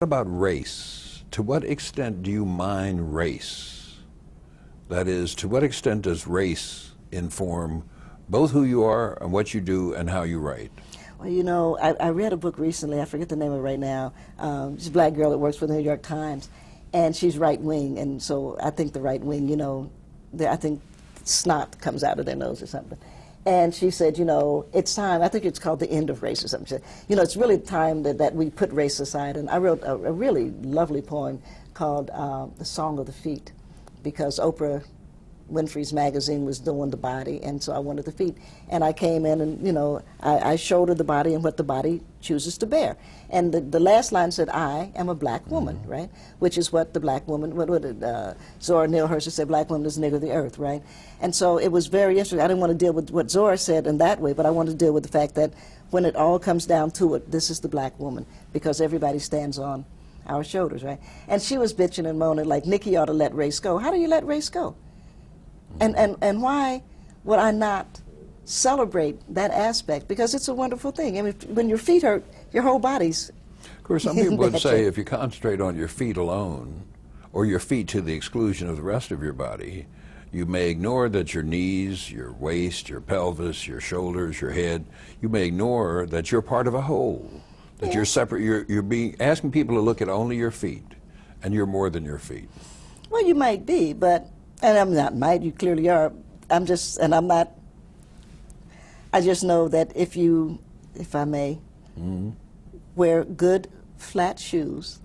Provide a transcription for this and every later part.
About race? To what extent do you mind race? That is, to what extent does race inform both who you are and what you do and how you write? Well, you know, I read a book recently, I forget the name of it right now. She's a black girl that works for the New York Times, and she's right-wing, and so I think the right-wing, you know, I think snot comes out of their nose or something. And she said, you know, it's time, I think it's called The End of Race or something. She said, you know, it's really time that we put race aside. And I wrote a really lovely poem called The Song of the Feet, because Oprah Winfrey's magazine was doing the body, and so I wanted the feet. And I came in and, you know, I showed her the body and what the body chooses to bear. And the last line said, I am a black woman, right? Which is what the black woman, what did Zora Neale Hurston said, black woman is the nigger of the earth, right? And so it was very interesting. I didn't want to deal with what Zora said in that way, but I wanted to deal with the fact that when it all comes down to it, this is the black woman, because everybody stands on our shoulders, right? And she was bitching and moaning like, Nikki ought to let race go. How do you let race go? And why would I not celebrate that aspect? Because it's a wonderful thing. I mean, when your feet hurt, your whole body's... Of course, some people would say if you concentrate on your feet alone, or your feet to the exclusion of the rest of your body, you may ignore that your knees, your waist, your pelvis, your shoulders, your head, you may ignore that you're part of a whole, that you're separate. You're asking people to look at only your feet, and you're more than your feet. Well, you might be, but... And I'm not might, you clearly are. I'm just, and I'm not, I just know that if you, if I may, wear good flat shoes,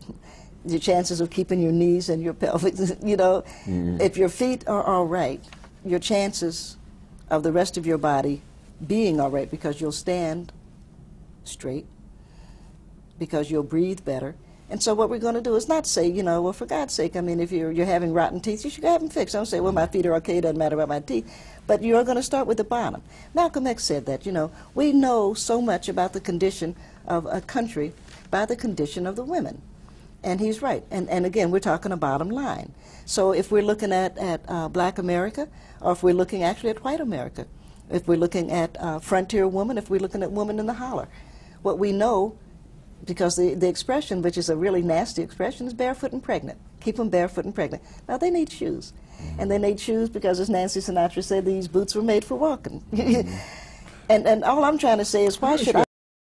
your chances of keeping your knees and your pelvis, you know, if your feet are all right, your chances of the rest of your body being all right, because you'll stand straight, because you'll breathe better. And so what we're going to do is not say, you know, well, for God's sake, I mean, if you're having rotten teeth, you should have them fixed. Don't say, well, my feet are okay, doesn't matter about my teeth. But you're going to start with the bottom. Malcolm X said that, you know, we know so much about the condition of a country by the condition of the women. And he's right. And again, we're talking a bottom line. So if we're looking at black America, or if we're looking actually at white America, if we're looking at frontier woman, if we're looking at woman in the holler, what we know, because the expression, which is a really nasty expression, is barefoot and pregnant. Keep them barefoot and pregnant. Now, they need shoes. And they need shoes because, as Nancy Sinatra said, these boots were made for walking. And all I'm trying to say is, why should I...